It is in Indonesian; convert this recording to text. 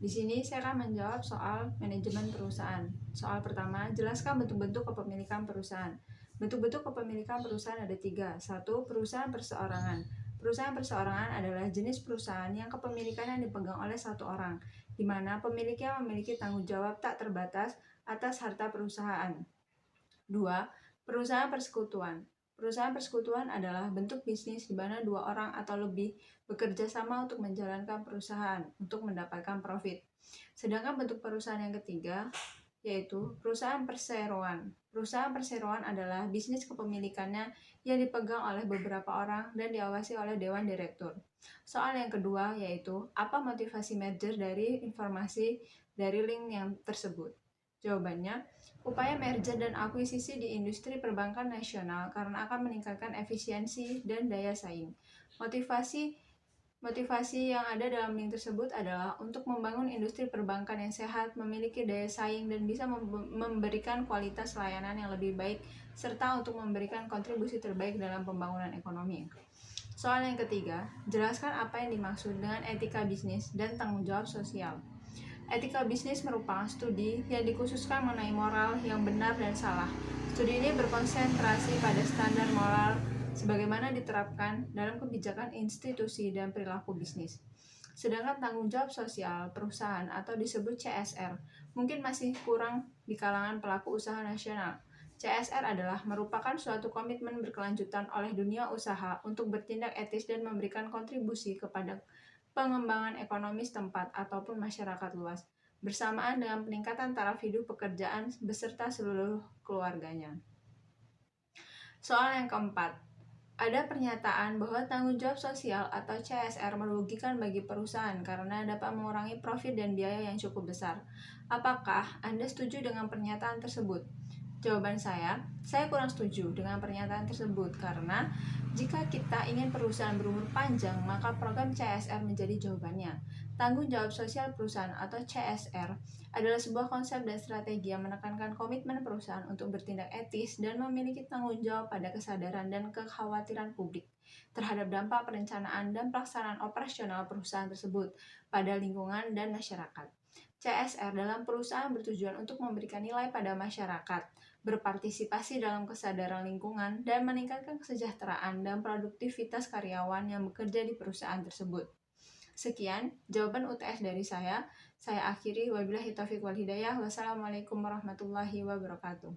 Di sini saya akan menjawab soal manajemen perusahaan. Soal pertama, jelaskan bentuk-bentuk kepemilikan perusahaan. Bentuk-bentuk kepemilikan perusahaan ada 3. 1. Perusahaan perseorangan. Perusahaan perseorangan adalah jenis perusahaan yang kepemilikannya dipegang oleh satu orang, di mana pemiliknya memiliki tanggung jawab tak terbatas atas harta perusahaan. 2. Perusahaan persekutuan. Perusahaan persekutuan adalah bentuk bisnis di mana 2 orang atau lebih bekerja sama untuk menjalankan perusahaan untuk mendapatkan profit. Sedangkan bentuk perusahaan yang ketiga yaitu perusahaan perseroan. Perusahaan perseroan adalah bisnis kepemilikannya yang dipegang oleh beberapa orang dan diawasi oleh dewan direktur. Soal yang kedua yaitu apa motivasi merger dari informasi dari link yang tersebut. Jawabannya, upaya merger dan akuisisi di industri perbankan nasional karena akan meningkatkan efisiensi dan daya saing. Motivasi yang ada dalam link tersebut adalah untuk membangun industri perbankan yang sehat, memiliki daya saing, dan bisa memberikan kualitas layanan yang lebih baik, serta untuk memberikan kontribusi terbaik dalam pembangunan ekonomi. Soal yang ketiga, jelaskan apa yang dimaksud dengan etika bisnis dan tanggung jawab sosial. Etika bisnis merupakan studi yang dikhususkan mengenai moral yang benar dan salah. Studi ini berkonsentrasi pada standar moral sebagaimana diterapkan dalam kebijakan institusi dan perilaku bisnis. Sedangkan tanggung jawab sosial perusahaan atau disebut CSR mungkin masih kurang di kalangan pelaku usaha nasional. CSR adalah merupakan suatu komitmen berkelanjutan oleh dunia usaha untuk bertindak etis dan memberikan kontribusi kepada pengembangan ekonomi setempat ataupun masyarakat luas, bersamaan dengan peningkatan taraf hidup pekerjaan beserta seluruh keluarganya. Soal yang keempat, ada pernyataan bahwa tanggung jawab sosial atau CSR merugikan bagi perusahaan karena dapat mengurangi profit dan biaya yang cukup besar. Apakah Anda setuju dengan pernyataan tersebut? Jawaban saya kurang setuju dengan pernyataan tersebut karena jika kita ingin perusahaan berumur panjang, maka program CSR menjadi jawabannya. Tanggung jawab sosial perusahaan atau CSR adalah sebuah konsep dan strategi yang menekankan komitmen perusahaan untuk bertindak etis dan memiliki tanggung jawab pada kesadaran dan kekhawatiran publik terhadap dampak perencanaan dan pelaksanaan operasional perusahaan tersebut pada lingkungan dan masyarakat. CSR dalam perusahaan bertujuan untuk memberikan nilai pada masyarakat, berpartisipasi dalam kesadaran lingkungan, dan meningkatkan kesejahteraan dan produktivitas karyawan yang bekerja di perusahaan tersebut. Sekian jawaban UTS dari saya. Saya akhiri, wabillahi taufiq wal hidayah. Wassalamualaikum warahmatullahi wabarakatuh.